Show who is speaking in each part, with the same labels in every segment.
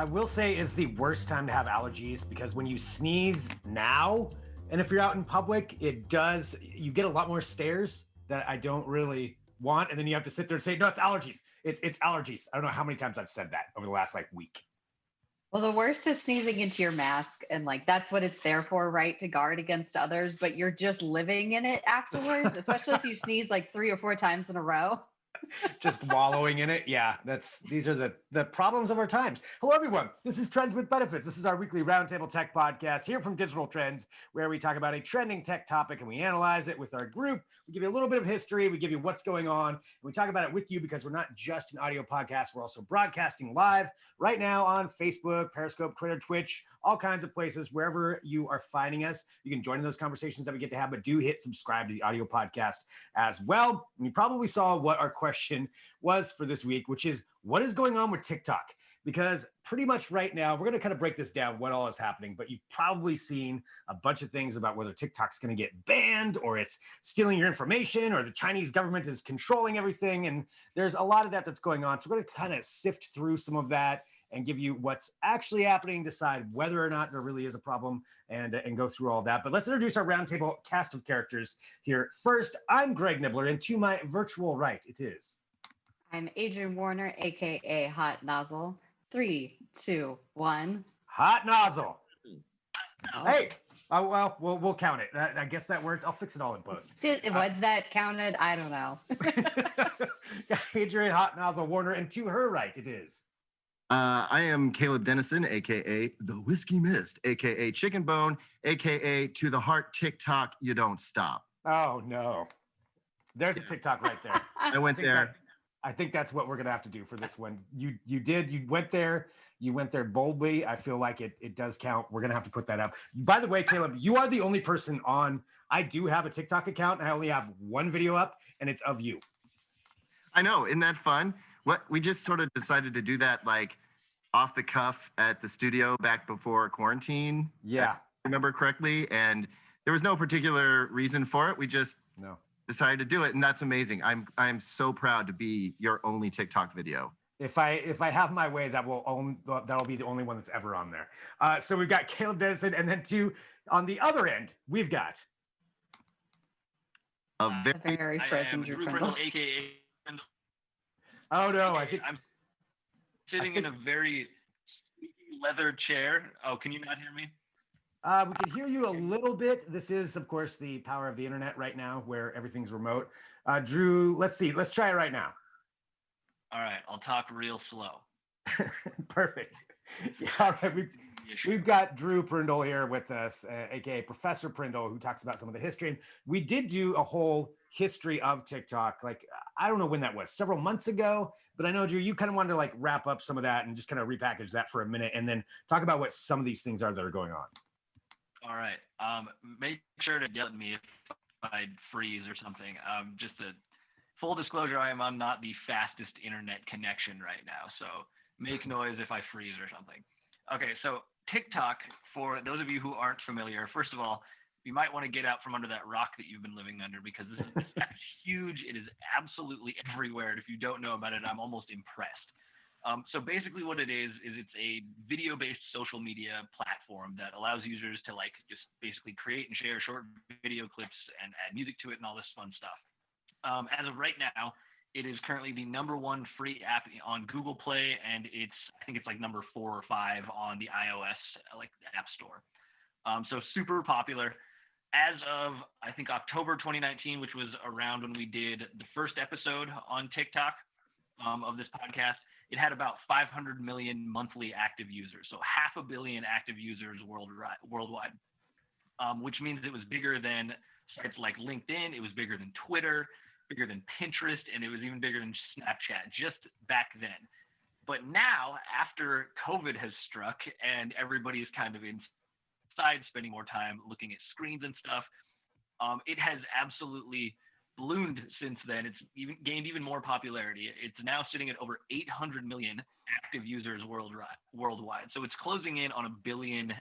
Speaker 1: I will say is the worst time to have allergies because when you sneeze now, and if you're out in public, you get a lot more stares that I don't really want. And then you have to sit there and say, no, it's allergies. It's allergies. I don't know how many times I've said that over the last week.
Speaker 2: Well, the worst is sneezing into your mask, and that's what it's there for, right? To guard against others, but you're just living in it afterwards, especially if you sneeze 3 or 4 times in a row.
Speaker 1: Just wallowing in it. Yeah, these are the problems of our times. Hello, everyone. This is Trends with Benefits. This is our weekly Roundtable Tech podcast here from Digital Trends, where we talk about a trending tech topic and we analyze it with our group. We give you a little bit of history. We give you what's going on. And we talk about it with you because we're not just an audio podcast. We're also broadcasting live right now on Facebook, Periscope, Twitter, Twitch, all kinds of places. Wherever you are finding us, you can join in those conversations that we get to have, but do hit subscribe to the audio podcast as well. And you probably saw what our question was for this week, which is what is going on with TikTok? Because pretty much right now, we're going to kind of break this down, what all is happening, but you've probably seen a bunch of things about whether TikTok's going to get banned or it's stealing your information or the Chinese government is controlling everything. And there's a lot of that's going on. So we're going to kind of sift through some of that and give you what's actually happening, decide whether or not there really is a problem, and go through all that. But let's introduce our roundtable cast of characters here. First, I'm Greg Nibbler, and to my virtual right, it is...
Speaker 2: I'm Adrienne Warner, aka Hot Nozzle. 3, 2, 1.
Speaker 1: Hot Nozzle. Oh. Hey. Oh, well, we'll count it. I guess that worked. I'll fix it all in post.
Speaker 2: Was that counted? I don't know.
Speaker 1: Adrienne Hot Nozzle Warner, and to her right, it is...
Speaker 3: I am Caleb Dennison, aka The Whiskey Mist, aka Chicken Bone, aka To the Heart TikTok, You Don't Stop.
Speaker 1: Oh, no. There's a TikTok right there.
Speaker 3: I went there.
Speaker 1: I think that's what we're going to have to do for this one. You went there. You went there boldly. I feel like it does count. We're going to have to put that up. By the way, Caleb, you are the only person on. I do have a TikTok account, and I only have one video up, and it's of you.
Speaker 3: I know. Isn't that fun? We just sort of decided to do that off the cuff at the studio back before quarantine.
Speaker 1: Yeah.
Speaker 3: If I remember correctly. And there was no particular reason for it. We just decided to do it. And that's amazing. I'm so proud to be your only TikTok video.
Speaker 1: If I have my way, that'll be the only one that's ever on there. So we've got Caleb Dennison, and then on the other end, we've got
Speaker 3: a
Speaker 2: very frozen Drew Prindle.
Speaker 4: AKA.
Speaker 1: Oh no! I think
Speaker 4: I'm sitting in a very leather chair. Oh, can you not hear me?
Speaker 1: We can hear you a little bit. This is, of course, the power of the internet right now, where everything's remote. Drew, let's see. Let's try it right now.
Speaker 4: All right, I'll talk real slow.
Speaker 1: Perfect. Yeah, all right. We've got Drew Prindle here with us, aka Professor Prindle, who talks about some of the history. And we did do a whole history of TikTok. I don't know when that was, several months ago, but I know, Drew, you kind of wanted to wrap up some of that and just kind of repackage that for a minute and then talk about what some of these things are that are going on.
Speaker 4: All right. Make sure to yell at me if I freeze or something. Just a full disclosure, I am on not the fastest internet connection right now, so make noise if I freeze or something. Okay, so TikTok, for those of you who aren't familiar, first of all, you might want to get out from under that rock that you've been living under, because this is huge. It is absolutely everywhere. And if you don't know about it, I'm almost impressed. So basically what it is it's a video-based social media platform that allows users to just basically create and share short video clips and add music to it and all this fun stuff. As of right now, it is currently the #1 free app on Google Play, and I think it's number 4 or 5 on the iOS App Store. So super popular. As of, I think, October 2019, which was around when we did the first episode on TikTok of this podcast, it had about 500 million monthly active users. So 500 million active users worldwide, which means it was bigger than sites like LinkedIn. It was bigger than Twitter, bigger than Pinterest, and it was even bigger than Snapchat just back then. But now, after COVID has struck and everybody's kind of inside spending more time looking at screens and stuff, it has absolutely ballooned since then. It's gained even more popularity. It's now sitting at over 800 million active users worldwide. So it's closing in on 1 billion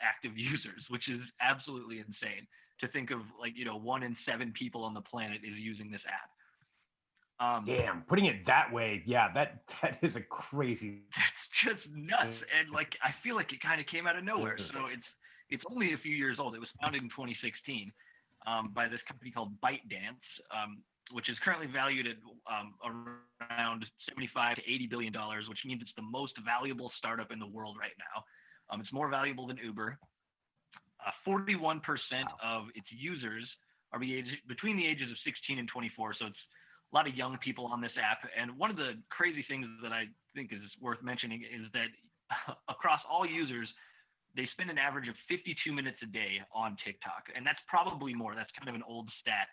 Speaker 4: active users, which is absolutely insane to think of. 1 in 7 people on the planet is using this app.
Speaker 1: Damn, putting it that way, yeah, that is a crazy.
Speaker 4: It's just nuts, and like I feel like it kind of came out of nowhere. So it's only a few years old. It was founded in 2016 by this company called ByteDance, which is currently valued at around 75 to 80 billion dollars, which means it's the most valuable startup in the world right now. It's more valuable than Uber. 41% of its users are between the ages of 16 and 24, so it's a lot of young people on this app. And one of the crazy things that I think is worth mentioning is that across all users, they spend an average of 52 minutes a day on TikTok. And that's probably more. That's kind of an old stat.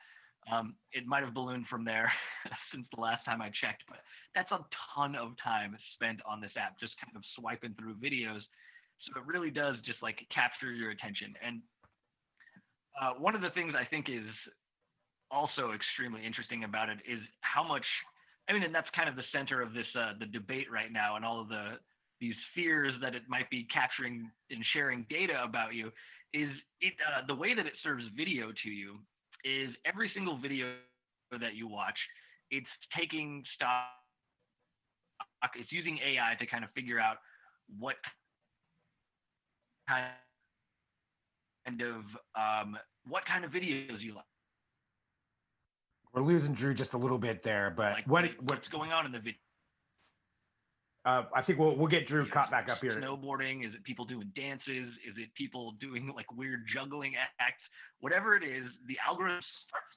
Speaker 4: It might have ballooned from there since the last time I checked, but that's a ton of time spent on this app, just kind of swiping through videos. So it really does just like capture your attention. And one of the things I think is also extremely interesting about it is how much, I mean, and that's kind of the center of this, the debate right now, and all of these fears that it might be capturing and sharing data about you, is it the way that it serves video to you is every single video that you watch, it's taking stock, it's using AI to kind of figure out what kind of videos you like.
Speaker 1: We're losing Drew just a little bit there, but
Speaker 4: like
Speaker 1: what's
Speaker 4: going on in the video?
Speaker 1: I think we'll get Drew caught back up here.
Speaker 4: Snowboarding? Is it people doing dances? Is it people doing like weird juggling acts? Whatever it is, the algorithm starts.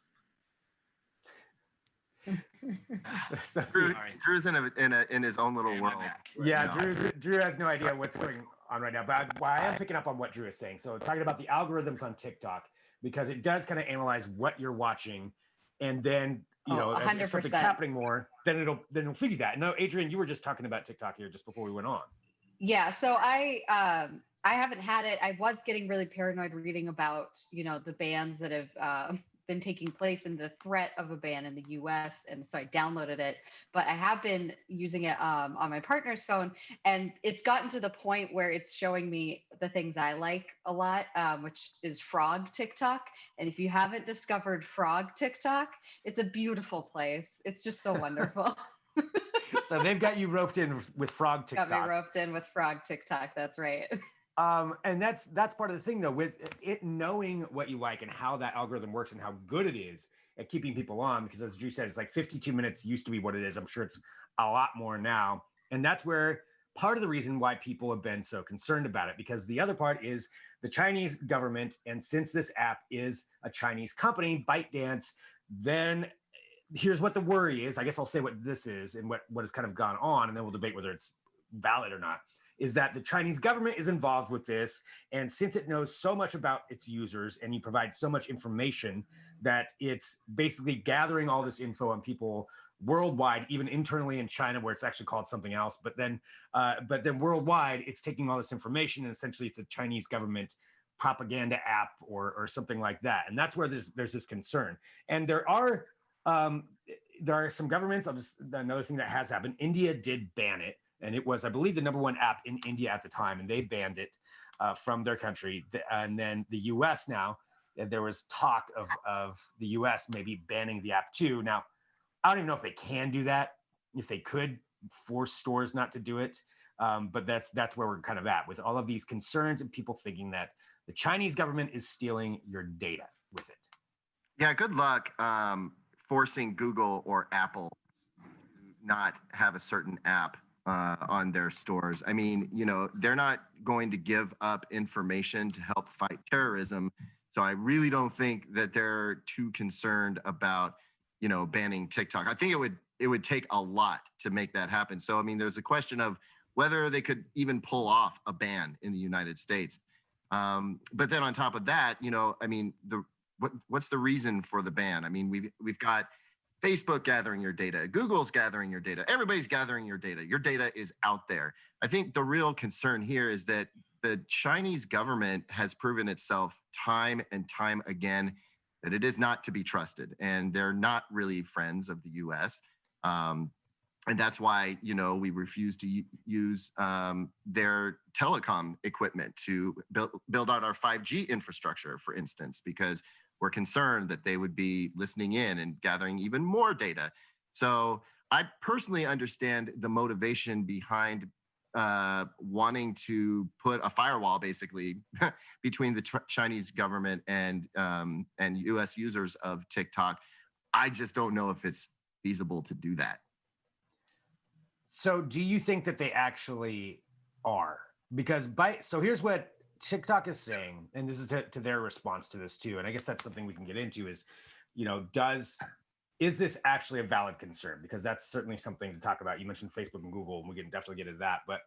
Speaker 3: Drew's in his own little world.
Speaker 1: Yeah, Drew has no idea what's going on right now, but I am picking up on what Drew is saying. So talking about the algorithms on TikTok, because it does kind of analyze what you're watching, and then if something's happening more, then it'll feed you that. No, Adrian, you were just talking about TikTok here just before we went on.
Speaker 2: Yeah, so I haven't had it. I was getting really paranoid reading about the bans that have been taking place and the threat of a ban in the US. And so I downloaded it, but I have been using it on my partner's phone, and it's gotten to the point where it's showing me the things I like a lot, which is frog TikTok. And if you haven't discovered frog TikTok, it's a beautiful place. It's just so wonderful.
Speaker 1: So they've got you roped in with frog TikTok.
Speaker 2: Got me roped in with frog TikTok. That's right.
Speaker 1: And that's part of the thing, though, with it knowing what you like and how that algorithm works and how good it is at keeping people on. Because as Drew said, it's like 52 minutes used to be what it is. I'm sure it's a lot more now. And that's where part of the reason why people have been so concerned about it, because the other part is the Chinese government. And since this app is a Chinese company, ByteDance, then here's what the worry is. I guess I'll say what this is and what has kind of gone on, and then we'll debate whether it's valid or not. Is that the Chinese government is involved with this. And since it knows so much about its users and you provide so much information, that it's basically gathering all this info on people worldwide, even internally in China, where it's actually called something else. But then worldwide, it's taking all this information, and essentially it's a Chinese government propaganda app or something like that. And that's where there's this concern. And there are some governments. Another thing that has happened, India did ban it. And it was, I believe, the #1 app in India at the time, and they banned it from their country. And then the US now, there was talk of the US maybe banning the app too. Now, I don't even know if they can do that, if they could force stores not to do it. But that's where we're kind of at with all of these concerns and people thinking that the Chinese government is stealing your data with it.
Speaker 3: Yeah, good luck forcing Google or Apple to not have a certain app on their stores. I mean, they're not going to give up information to help fight terrorism. So I really don't think that they're too concerned about, banning TikTok. I think it would take a lot to make that happen. So, I mean, there's a question of whether they could even pull off a ban in the United States. But then on top of that, I mean, what's the reason for the ban? I mean, we've got Facebook gathering your data, Google's gathering your data, everybody's gathering your data. Your data is out there. I think the real concern here is that the Chinese government has proven itself time and time again that it is not to be trusted, and they're not really friends of the US. And that's why, we refuse to use their telecom equipment to build out our 5G infrastructure, for instance, because we're concerned that they would be listening in and gathering even more data. So I personally understand the motivation behind wanting to put a firewall basically between the Chinese government and U.S. users of TikTok. I just don't know if it's feasible to do that.
Speaker 1: So do you think that they actually are? Because so here's what TikTok is saying, and this is to their response to this too. And I guess that's something we can get into is, is this actually a valid concern? Because that's certainly something to talk about. You mentioned Facebook and Google, and we can definitely get into that. But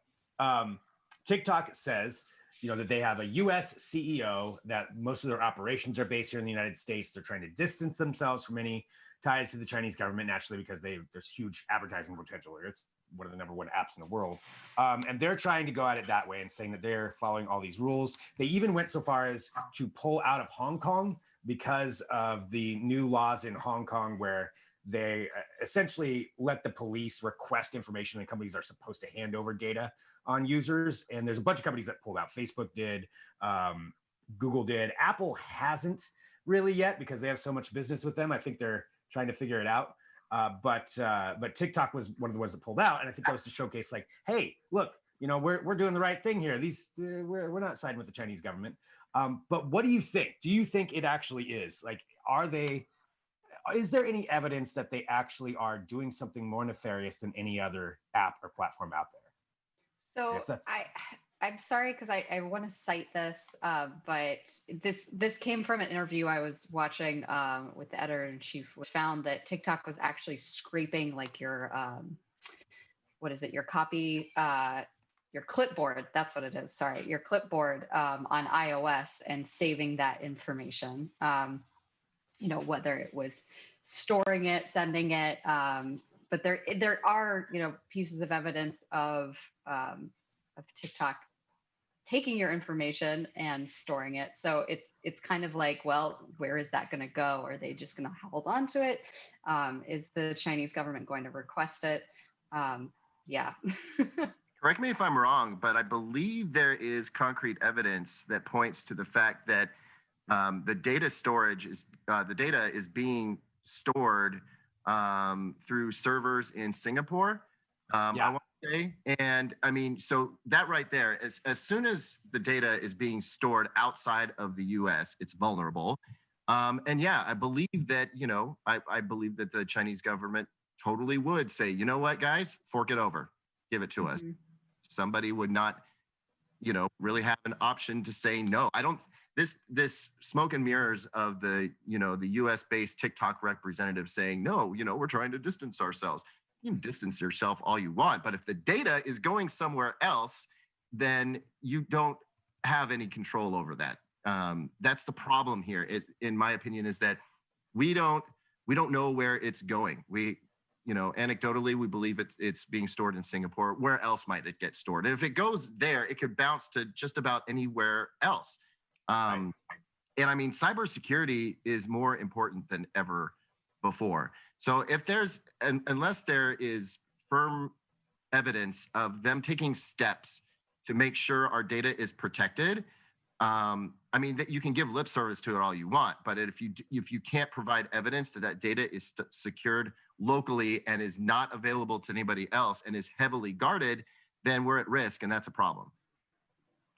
Speaker 1: TikTok says, that they have a U.S. CEO, that most of their operations are based here in the United States. They're trying to distance themselves from any ties to the Chinese government, naturally, because there's huge advertising potential here. It's one of the number one apps in the world. And they're trying to go at it that way and saying that they're following all these rules. They even went so far as to pull out of Hong Kong because of the new laws in Hong Kong where they essentially let the police request information and companies are supposed to hand over data on users. And there's a bunch of companies that pulled out. Facebook did, Google did. Apple hasn't really yet because they have so much business with them. I think they're trying to figure it out. But TikTok was one of the ones that pulled out. And I think that was to showcase like, hey, look, we're doing the right thing here. We're not siding with the Chinese government. But what do you think? Do you think it actually is? Like, is there any evidence that they actually are doing something more nefarious than any other app or platform out there?
Speaker 2: So I'm sorry because I want to cite this, but this came from an interview I was watching with the editor-in-chief, which found that TikTok was actually scraping like your your copy, your clipboard. That's what it is. Sorry, your clipboard on iOS and saving that information. Whether it was storing it, sending it, but there are pieces of evidence of TikTok taking your information and storing it. So it's kind of like, well, where is that going to go? Are they just going to hold on to it? Is the Chinese government going to request it? Yeah.
Speaker 3: Correct me if I'm wrong, but I believe there is concrete evidence that points to the fact that the data is being stored through servers in Singapore. I want to say, and I mean, so that right there, as soon as the data is being stored outside of the U.S., it's vulnerable. And yeah, I believe that I believe that the Chinese government totally would say, you know what, guys, fork it over, give it to us. Somebody would not, really have an option to say no. I don't. This smoke and mirrors of the U.S. based TikTok representative saying no, we're trying to distance ourselves. You can distance yourself all you want, but if the data is going somewhere else, then you don't have any control over that. That's the problem here. In my opinion, is that we don't know where it's going. Anecdotally, we believe it's being stored in Singapore. Where else might it get stored? And if it goes there, it could bounce to just about anywhere else. And I mean, cybersecurity is more important than ever before. So if unless there is firm evidence of them taking steps to make sure our data is protected, I mean, that you can give lip service to it all you want, but if you can't provide evidence that data is secured locally and is not available to anybody else and is heavily guarded, then we're at risk, and that's a problem.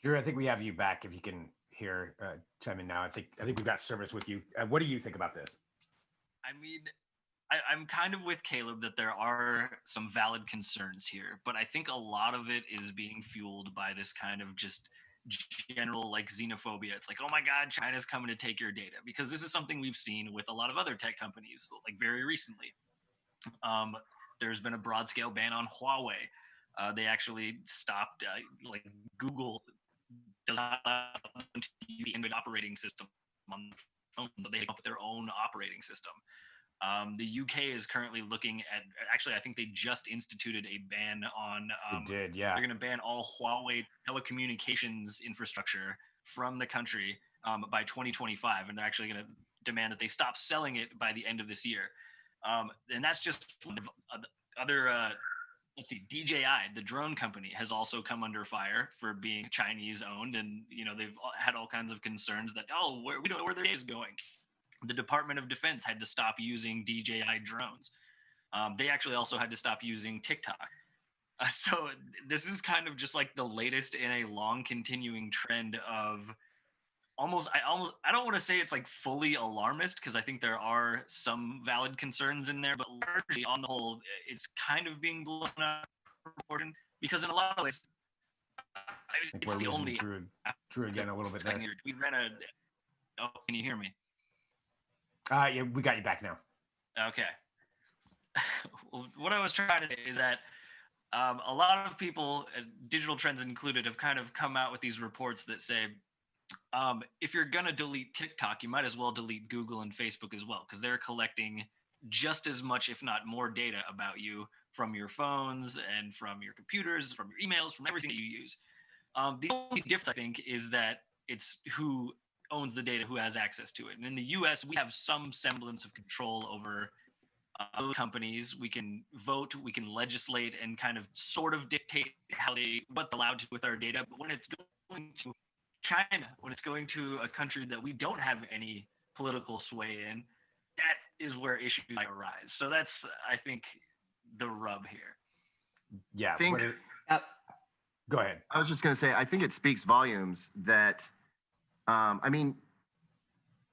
Speaker 1: Drew, I think we have you back. If you can hear, chime in now. I think we've got service with you. What do you think about this?
Speaker 4: I mean, I'm kind of with Caleb that there are some valid concerns here, but I think a lot of it is being fueled by this kind of just general like xenophobia. It's like, oh my God, China's coming to take your data, because this is something we've seen with a lot of other tech companies, like very recently. There's been a broad scale ban on Huawei. They actually stopped, like Google does not allow them to use the Android operating system on the phone, but they come up with their own operating system. The UK is currently looking at, actually, I think they just instituted a ban on.
Speaker 1: They did, yeah.
Speaker 4: They're going to ban all Huawei telecommunications infrastructure from the country by 2025, and they're actually going to demand that they stop selling it by the end of this year. And that's just other. Let's see, DJI, the drone company, has also come under fire for being Chinese owned, and they've had all kinds of concerns that we don't know where their data is going. The Department of Defense had to stop using DJI drones.
Speaker 5: they actually also had to stop using TikTok. So this is kind of just like the latest in a long continuing trend of I don't want to say it's like fully alarmist, because I think there are some valid concerns in there, but largely on the whole, it's kind of being blown out of proportion, because in a lot of ways,
Speaker 1: I think
Speaker 5: it's
Speaker 1: we're
Speaker 5: the
Speaker 1: losing
Speaker 5: only
Speaker 1: Drew again a little bit there.
Speaker 5: we ran a. Oh, can you hear me?
Speaker 1: Yeah, we got you back now.
Speaker 5: Okay. Well, what I was trying to say is that a lot of people, digital trends included, have kind of come out with these reports that say, if you're going to delete TikTok, you might as well delete Google and Facebook as well, because they're collecting just as much, if not more, data about you from your phones and from your computers, from your emails, from everything that you use. The only difference, I think, is that it's who owns the data, who has access to it. And in the US, we have some semblance of control over those companies. We can vote, we can legislate, and kind of sort of dictate what's allowed to with our data. But when it's going to China, when it's going to a country that we don't have any political sway in, that is where issues might arise. So that's, I think, the rub here.
Speaker 1: Yeah.
Speaker 2: Yep.
Speaker 1: Go ahead.
Speaker 3: I was just going to say, I think it speaks volumes that, I mean,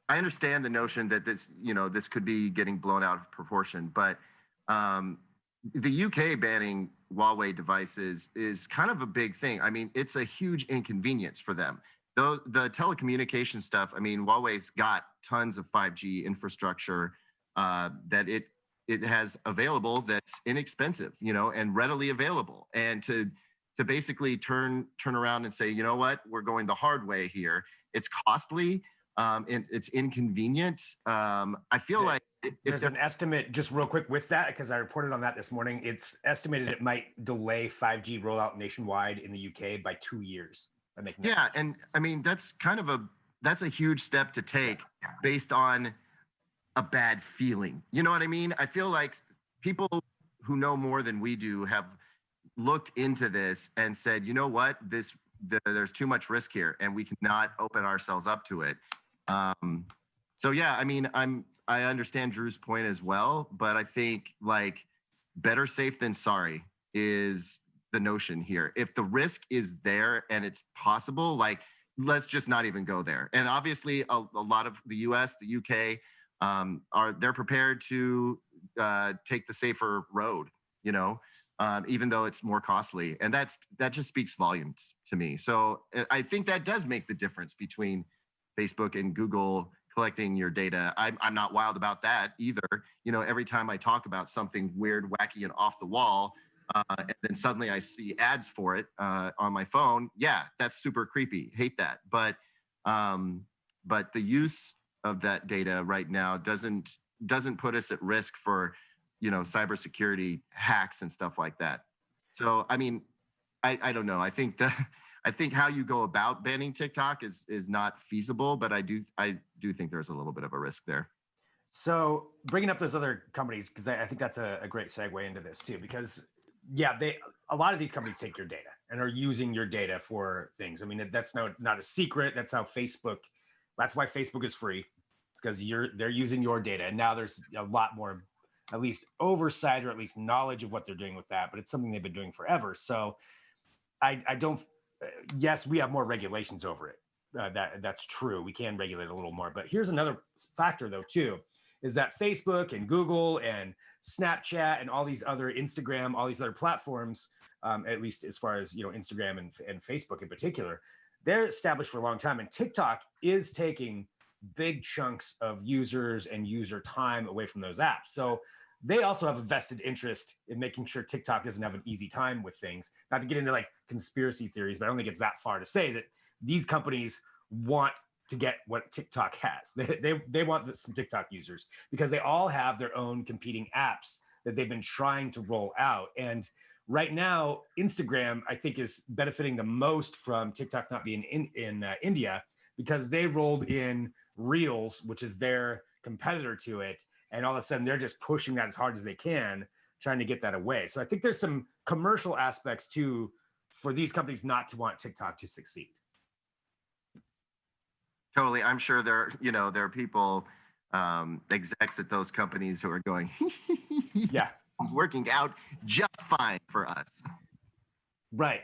Speaker 3: I understand the notion that this could be getting blown out of proportion, but the UK banning Huawei devices is kind of a big thing. I mean, it's a huge inconvenience for them. Though the telecommunication stuff, I mean, Huawei's got tons of 5G infrastructure that it has available that's inexpensive, and readily available. And to basically turn around and say, you know what, we're going the hard way here. It's costly. And it's inconvenient. I feel like
Speaker 1: there's an estimate, just real quick with that, because I reported on that this morning. It's estimated it might delay 5G rollout nationwide in the UK by 2 years.
Speaker 3: Yeah, and I mean that's a huge step to take based on a bad feeling. You know what I mean? I feel like people who know more than we do have looked into this and said, you know what, there's too much risk here, and we cannot open ourselves up to it. So yeah, I mean, I understand Drew's point as well, but I think like better safe than sorry is the notion here. If the risk is there and it's possible, like let's just not even go there. And obviously, a lot of the U.S., the U.K. They're prepared to take the safer road, even though it's more costly, and that just speaks volumes to me. So I think that does make the difference between Facebook and Google collecting your data. I'm not wild about that either. Every time I talk about something weird, wacky, and off the wall, and then suddenly I see ads for it on my phone. Yeah, that's super creepy. Hate that. But the use of that data right now doesn't put us at risk for cybersecurity hacks and stuff like that. So I mean, I don't know. I think how you go about banning TikTok is not feasible, but I do think there's a little bit of a risk there.
Speaker 1: So bringing up those other companies, because I think that's a great segue into this too, because yeah, a lot of these companies take your data and are using your data for things. I mean, that's not a secret. That's how that's why Facebook is free. It's because they're using your data. And now there's a lot more, at least oversight or at least knowledge of what they're doing with that, but it's something they've been doing forever. So I don't, yes, we have more regulations over it. That's true. We can regulate a little more, but here's another factor though, too, is that Facebook and Google and Snapchat and all these other Instagram, all these other platforms, at least as far as, Instagram and Facebook in particular, they're established for a long time. And TikTok is taking big chunks of users and user time away from those apps. So they also have a vested interest in making sure TikTok doesn't have an easy time with things. Not to get into like conspiracy theories, but I don't think it's that far to say that these companies want to get what TikTok has. They want some TikTok users because they all have their own competing apps that they've been trying to roll out. And right now, Instagram, I think, is benefiting the most from TikTok not being in India, because they rolled in Reels, which is their competitor to it. And all of a sudden, they're just pushing that as hard as they can, trying to get that away. So I think there's some commercial aspects too for these companies not to want TikTok to succeed.
Speaker 3: Totally. I'm sure there are people, execs at those companies who are going,
Speaker 1: yeah,
Speaker 3: It's working out just fine for us.
Speaker 1: Right.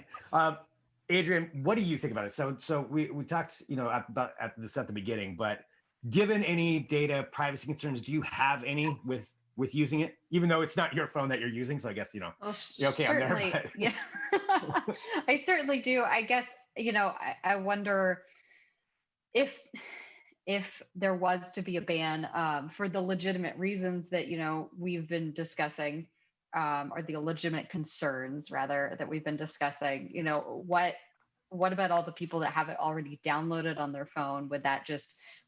Speaker 1: Adrian, what do you think about it? So we talked, about at the beginning, but given any data privacy concerns, do you have any with using it, even though it's not your phone that you're using? So I guess,
Speaker 2: Well,
Speaker 1: you're okay on there.
Speaker 2: certainly,
Speaker 1: But
Speaker 2: yeah. I certainly do. I guess, I wonder if there was to be a ban for the legitimate reasons that we've been discussing, or the legitimate concerns rather that we've been discussing, what about all the people that have it already downloaded on their phone?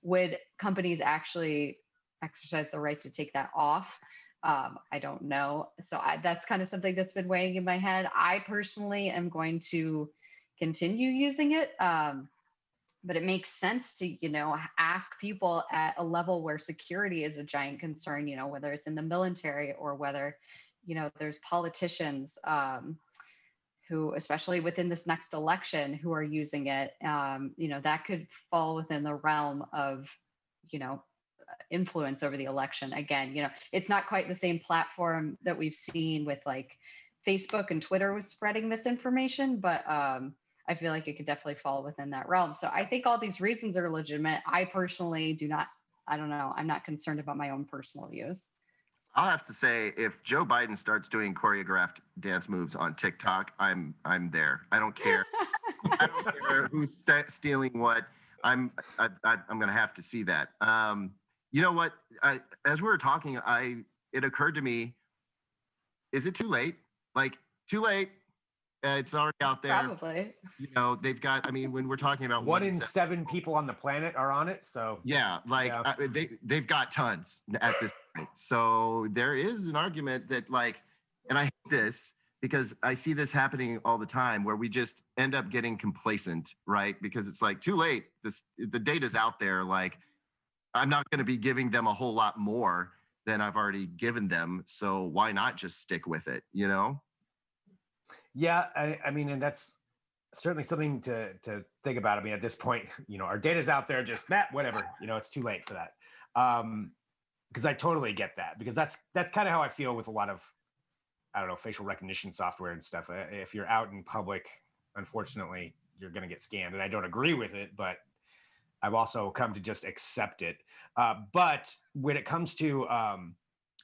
Speaker 2: Would companies actually exercise the right to take that off? I don't know. So that's kind of something that's been weighing in my head. I personally am going to continue using it. But it makes sense to, ask people at a level where security is a giant concern, whether it's in the military or whether, there's politicians who, especially within this next election, who are using it. That could fall within the realm of, influence over the election. Again, it's not quite the same platform that we've seen with like Facebook and Twitter with spreading misinformation, but I feel like it could definitely fall within that realm. So I think all these reasons are legitimate. I personally I don't know. I'm not concerned about my own personal use.
Speaker 3: I'll have to say, if Joe Biden starts doing choreographed dance moves on TikTok, I'm there. I don't care. I don't care who's stealing what. I'm going to have to see that. You know what? As we were talking, it occurred to me, is it too late? Like, too late. It's already out there.
Speaker 2: Probably.
Speaker 3: They've got, when we're talking about
Speaker 1: one in seven people on the planet are on it. So
Speaker 3: yeah, they've got tons at this point. So there is an argument that and I hate this because I see this happening all the time where we just end up getting complacent, right? Because it's like too late. The data's out there. I'm not going to be giving them a whole lot more than I've already given them. So why not just stick with it,
Speaker 1: Yeah, I mean, and that's certainly something to think about. I mean, at this point, our data's out there, just whatever, it's too late for that. Because I totally get that, because that's kind of how I feel with a lot of, I don't know, facial recognition software and stuff. If you're out in public, unfortunately, you're going to get scanned, and I don't agree with it, but I've also come to just accept it. But when it comes to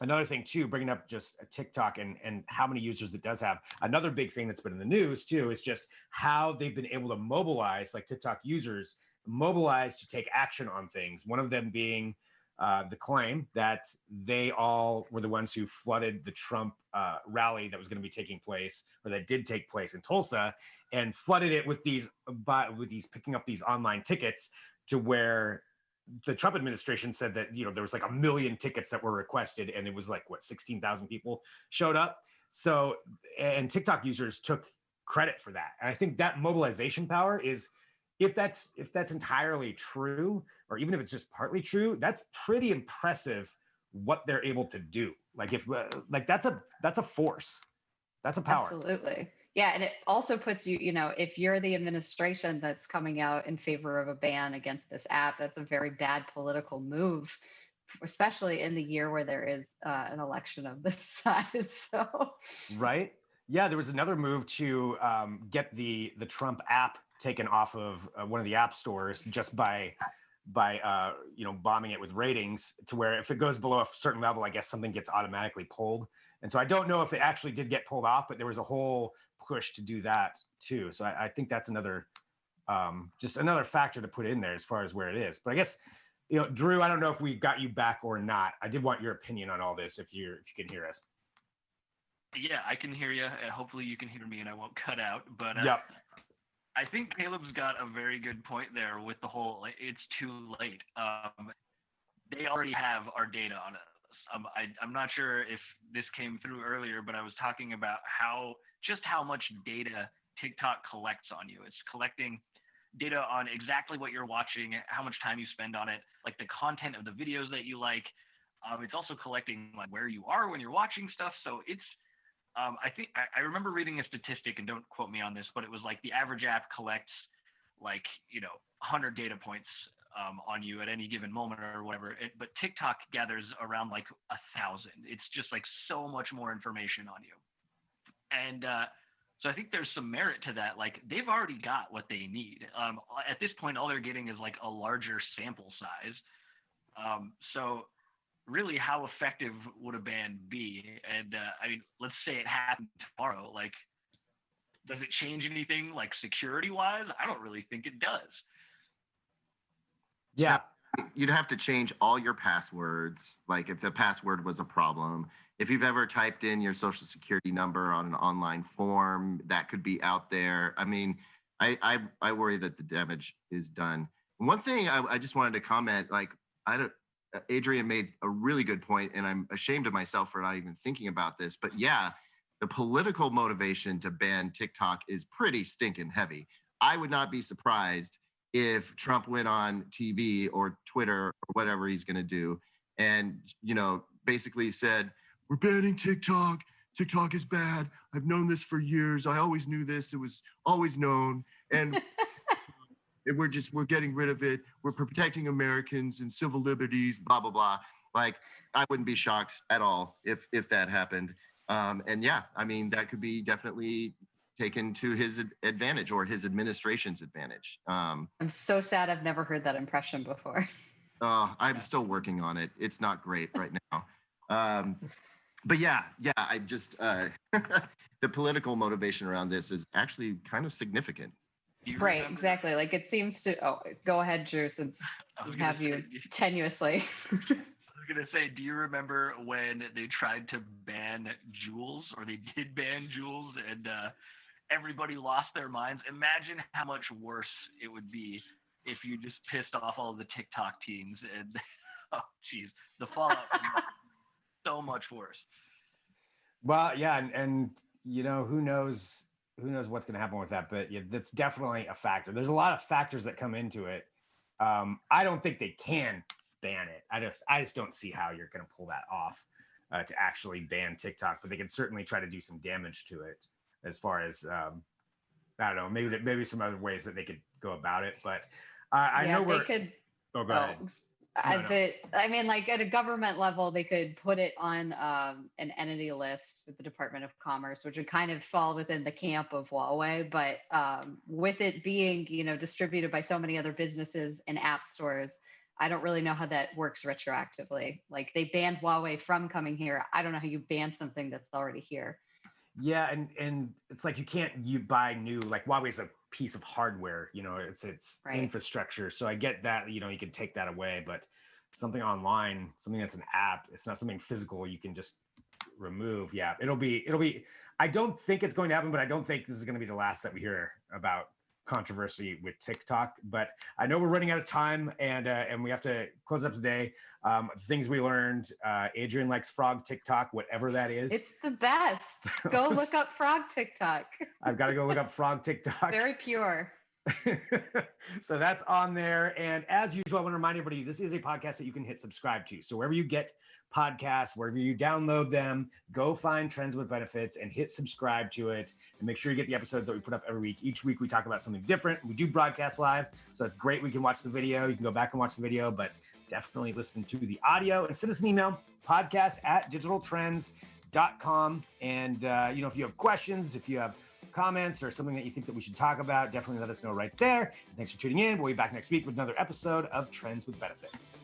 Speaker 1: another thing too, bringing up just TikTok and how many users it does have. Another big thing that's been in the news too is just how they've been able to mobilize, like TikTok users mobilize to take action on things. One of them being the claim that they all were the ones who flooded the Trump rally that was going to be taking place, or that did take place in Tulsa, and flooded it with these picking up these online tickets, to where the Trump administration said that, there was like 1 million tickets that were requested, and it was like 16,000 people showed up. So, and TikTok users took credit for that. And I think that mobilization power is, if that's entirely true, or even if it's just partly true, that's pretty impressive what they're able to do. Like that's a force. That's a power.
Speaker 2: Absolutely. Yeah, and it also puts you, if you're the administration that's coming out in favor of a ban against this app, that's a very bad political move, especially in the year where there is an election of this size. So,
Speaker 1: right. Yeah, there was another move to get the Trump app taken off of one of the app stores just by bombing it with ratings, to where if it goes below a certain level, I guess something gets automatically pulled. And so I don't know if it actually did get pulled off, but there was a whole push to do that too. So I think that's another just another factor to put in there as far as where it is. But I guess, Drew, I don't know if we got you back or not. I did want your opinion on all this, if you can hear us.
Speaker 4: Yeah, I can hear you. Hopefully you can hear me and I won't cut out. But
Speaker 1: yep.
Speaker 4: I think Caleb's got a very good point there with the whole, it's too late. They already have our data on us. I'm not sure if this came through earlier, but I was talking about how much data TikTok collects on you. It's collecting data on exactly what you're watching, how much time you spend on it, like the content of the videos that you like. It's also collecting like where you are when you're watching stuff. So it's, I think I remember reading a statistic, and don't quote me on this, but it was like the average app collects 100 data points on you at any given moment or whatever. But TikTok gathers around like 1,000. It's just like so much more information on you. And so I think there's some merit to that. Like they've already got what they need. At this point, all they're getting is like a larger sample size. So really, how effective would a ban be? And I mean, let's say it happened tomorrow. Like, does it change anything like security wise? I don't really think it does.
Speaker 1: Yeah.
Speaker 3: You'd have to change all your passwords. Like if the password was a problem, if you've ever typed in your social security number on an online form, that could be out there. I mean, I worry that the damage is done. And one thing I just wanted to comment, like Adrian made a really good point, and I'm ashamed of myself for not even thinking about this, but yeah, the political motivation to ban TikTok is pretty stinking heavy. I would not be surprised if Trump went on TV or Twitter or whatever he's going to do and, basically said, we're banning TikTok. TikTok is bad. I've known this for years. I always knew this. It was always known. And we're getting rid of it. We're protecting Americans and civil liberties, blah, blah, blah. Like, I wouldn't be shocked at all if that happened. And yeah, I mean, that could be definitely taken to his advantage or his administration's advantage.
Speaker 2: I'm so sad I've never heard that impression before.
Speaker 3: I'm still working on it. It's not great right now. But yeah, I just, the political motivation around this is actually kind of significant.
Speaker 2: Right, exactly. Like it seems to, go ahead, Drew, since we have you tenuously.
Speaker 4: I was going to say, do you remember when they tried to ban Juuls, or they did ban Juuls, and everybody lost their minds? Imagine how much worse it would be if you just pissed off all the TikTok teens, and oh geez, the fallout would be so much worse.
Speaker 1: Well, yeah, and who knows what's going to happen with that, but yeah, that's definitely a factor. There's a lot of factors that come into it. I don't think they can ban it. I just don't see how you're going to pull that off to actually ban TikTok, but they can certainly try to do some damage to it as far as I don't know, maybe some other ways that they could go about it. But I know
Speaker 2: they could.
Speaker 1: Oh, go ahead.
Speaker 2: I mean, like at a government level, they could put it on an entity list with the Department of Commerce, which would kind of fall within the camp of Huawei. But with it being, distributed by so many other businesses and app stores, I don't really know how that works retroactively. Like they banned Huawei from coming here. I don't know how you ban something that's already here.
Speaker 1: Yeah, and it's like you buy new, like Huawei's a piece of hardware, it's
Speaker 2: right.
Speaker 1: Infrastructure. So I get that, you can take that away, but something online, something that's an app, it's not something physical you can just remove. Yeah, it'll be, I don't think it's going to happen, but I don't think this is going to be the last that we hear about controversy with TikTok. But I know we're running out of time, and we have to close up today. Things we learned, Adrian likes frog TikTok, whatever that is.
Speaker 2: It's the best. Go look up frog TikTok.
Speaker 1: I've got to go look up frog TikTok.
Speaker 2: Very pure.
Speaker 1: So that's on there. And as usual, I want to remind everybody, this is a podcast that you can hit subscribe to. So wherever you get podcasts, wherever you download them, go find Trends with Benefits and hit subscribe to it. And make sure you get the episodes that we put up every week. Each week we talk about something different. We do broadcast live, so it's great. We can watch the video. You can go back and watch the video, but definitely listen to the audio and send us an email, podcast@digitaltrends.com. And, if you have questions, if you have comments or something that you think that we should talk about, definitely let us know right there. And thanks for tuning in. We'll be back next week with another episode of Trends with Benefits.